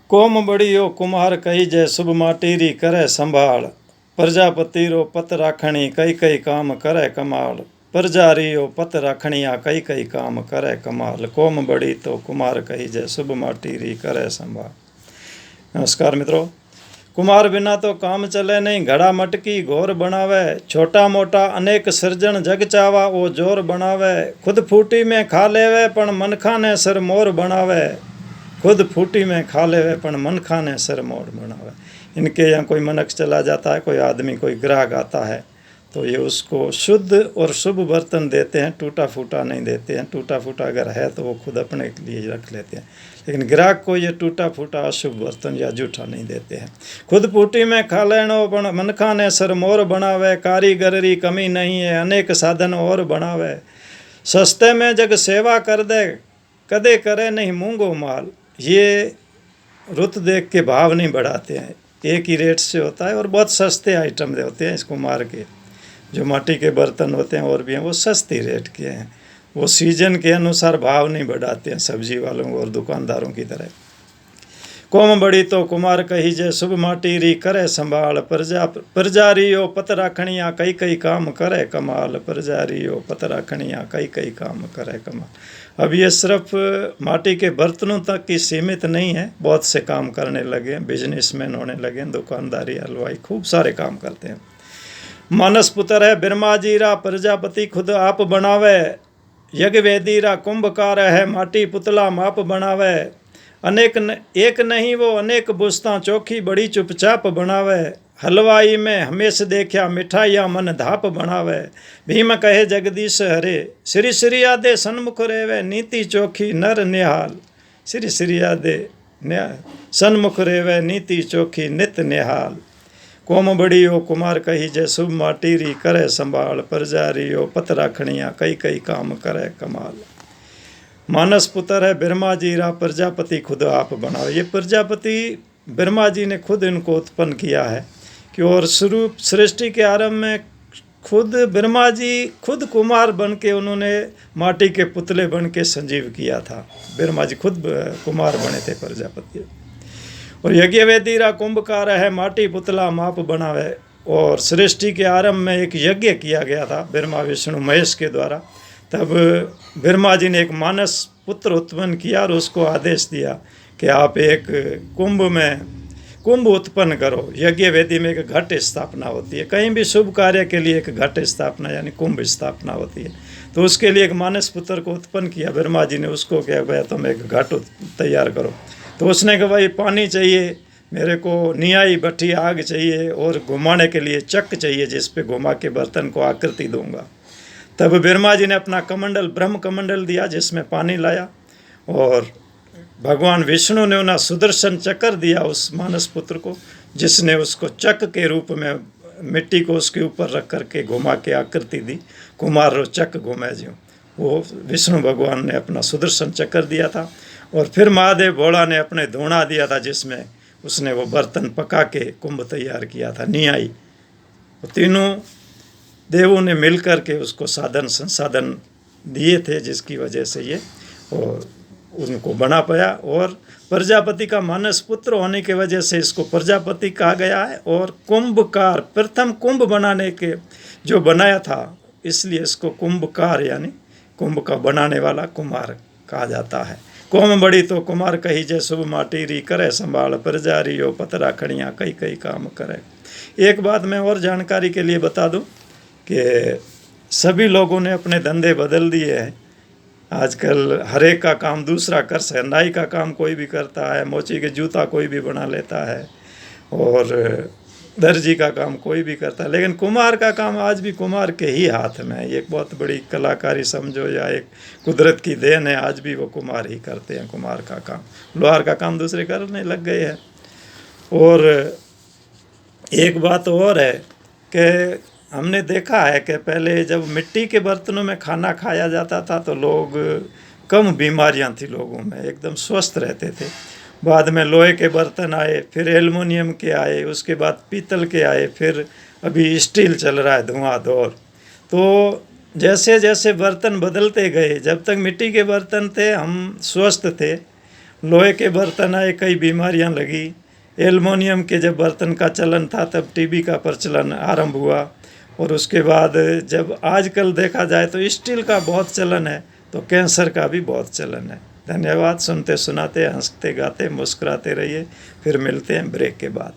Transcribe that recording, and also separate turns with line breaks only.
कोम बड़ियो कुम्हार कही जय शुभ माटीरी करे संभाल। प्रजापति रो पत राखणी कई कई काम करे कमाल। प्रजारियो पत राखणिया कई कई काम करे कमाल। कोम बड़ी तो कुमार कही जय शुभ माटीरी करे संभाल। नमस्कार मित्रों। कुमार बिना तो काम चले नहीं। घड़ा मटकी घोर बनावे। छोटा मोटा अनेक सृजन जग चावा वो जोर बनावे। खुद फूटी में खा लेवे पण मनखा ने सर मोर बनावे। खुद फूटी में खा लेवे पण मनखा ने सर मोर बनावे। इनके यहाँ कोई मनक चला जाता है, कोई आदमी कोई ग्राहक आता है तो ये उसको शुद्ध और शुभ बर्तन देते हैं, टूटा फूटा नहीं देते हैं। टूटा फूटा अगर है तो वो खुद अपने लिए रख लेते हैं, लेकिन ग्राहक को ये टूटा फूटा अशुभ बर्तन या जूठा नहीं देते हैं। खुद फूटी में खा लेनो पण मनखा ने सर मोर बनावे। कारीगरी कमी नहीं है अनेक साधन और बनावे। सस्ते में जग सेवा कर दे कदे करे नहीं मूंगो माल। ये रुत देख के भाव नहीं बढ़ाते हैं, एक ही रेट से होता है और बहुत सस्ते आइटम होते हैं। इस कुम्हार के जो माटी के बर्तन होते हैं और भी हैं वो सस्ती रेट के हैं। वो सीजन के अनुसार भाव नहीं बढ़ाते हैं सब्जी वालों और दुकानदारों की तरह। कोम बड़ी तो कुमार कही जय शुभ माटी री करे संभाल। प्रजारियो पत राखणिया कई कई काम करे कमाल। प्रजारियो पत राखणिया कई कई काम करे कमाल। अब ये सिर्फ माटी के बर्तनों तक की सीमित नहीं है, बहुत से काम करने लगे हैं। बिजनेसमैन होने लगे हैं, दुकानदारी हलवाई खूब सारे काम करते हैं। मानस पुत्र है बिरमा जीरा प्रजापति खुद आप बनावे। यज्ञ वेदीरा कुंभकार है माटी पुतला माप बनावे। एक नहीं वो अनेक बुस्ता चोखी बड़ी चुपचाप बनावे। हलवाई में हमेश देखा मिठाइया मन धाप बनावे। भीम कहे जगदीश हरे श्री श्री आदे सन्मुख रेवे नीति चोखी नर निहाल। श्री श्री आदे सन्मुख रेवे नीति चोखी नित निहाल। कोम बड़ियो कुमार कही जय शुभ माटीरी करे संभाल। प्रजारियो पत राखणिया कई कई काम करे कमाल। मानस पुत्र है ब्रह्मा जी रा प्रजापति खुद आप बनाओ। ये प्रजापति ब्रह्मा जी ने खुद इनको उत्पन्न किया है कि और शुरू सृष्टि के आरंभ में खुद ब्रह्मा जी खुद कुमार बन के उन्होंने माटी के पुतले बन के संजीव किया था। ब्रह्मा जी खुद कुमार बने थे प्रजापति। और यज्ञ वेदीरा कुंभकार है माटी पुतला माप बनावे। और सृष्टि के आरंभ में एक यज्ञ किया गया था ब्रह्मा विष्णु महेश के द्वारा। तब ब्रह्मा जी ने एक मानस पुत्र उत्पन्न किया और उसको आदेश दिया कि आप एक कुंभ उत्पन्न करो। यज्ञ वेदी में एक घट स्थापना होती है, कहीं भी शुभ कार्य के लिए एक घट स्थापना यानी कुंभ स्थापना होती है। तो उसके लिए एक मानस पुत्र को उत्पन्न किया ब्रह्मा जी ने। उसको क्या भाई तुम एक घट तैयार करो। तो उसने कहा भाई पानी चाहिए मेरे को, नियाई भट्ठी आग चाहिए और घुमाने के लिए चक्र चाहिए जिस पे घुमा के बर्तन को आकृति दूंगा। तब ब्रह्मा जी ने अपना कमंडल ब्रह्म कमंडल दिया जिसमें पानी लाया और भगवान विष्णु ने उन्हें सुदर्शन चक्र दिया उस मानस पुत्र को, जिसने उसको चक्र के रूप में मिट्टी को उसके ऊपर रख करके घुमा के आकृति दी। कुमार रो चक्र घुमे जो वो विष्णु भगवान ने अपना सुदर्शन चक्र दिया था। और फिर महादेव भोला ने अपने धोना दिया था जिसमें उसने वो बर्तन पका के कुंभ तैयार किया था नियाई। तीनों देवों ने मिलकर के उसको साधन संसाधन दिए थे जिसकी वजह से ये और उनको बना पाया। और प्रजापति का मानस पुत्र होने की वजह से इसको प्रजापति कहा गया है। और कुंभकार प्रथम कुंभ बनाने के जो बनाया था इसलिए इसको कुंभकार यानी कुंभ का बनाने वाला कुमार कहा जाता है। कोम बड़ी तो कुमार कही जय शुभ माटीरी करे संभाल। प्रजारियो पत राखणिया कई कई काम करे। एक बात मैं और जानकारी के लिए बता दूं कि सभी लोगों ने अपने धंधे बदल दिए हैं। आजकल हर एक का काम दूसरा कर सकता है। नाई का काम कोई भी करता है, मोची के जूता कोई भी बना लेता है और दर्जी का काम कोई भी करता है, लेकिन कुम्हार का काम आज भी कुम्हार के ही हाथ में है। ये एक बहुत बड़ी कलाकारी समझो या एक कुदरत की देन है। आज भी वो कुम्हार ही करते हैं कुम्हार का काम। लोहार का काम दूसरे करने लग गए हैं। और एक बात और है कि हमने देखा है कि पहले जब मिट्टी के बर्तनों में खाना खाया जाता था तो लोग कम बीमारियां थी लोगों में, एकदम स्वस्थ रहते थे। बाद में लोहे के बर्तन आए, फिर एल्युमिनियम के आए, उसके बाद पीतल के आए, फिर अभी स्टील चल रहा है धुआंधार। तो जैसे जैसे बर्तन बदलते गए, जब तक मिट्टी के बर्तन थे हम स्वस्थ थे लोहे के बर्तन आए, कई बीमारियां लगी। एल्युमिनियम के जब बर्तन का चलन था तब टीबी का प्रचलन आरंभ हुआ। और उसके बाद जब आजकल देखा जाए तो स्टील का बहुत चलन है, तो कैंसर का भी बहुत चलन है। धन्यवाद। सुनते सुनाते, हंसते गाते, मुस्कुराते रहिए। फिर मिलते हैं ब्रेक के बाद।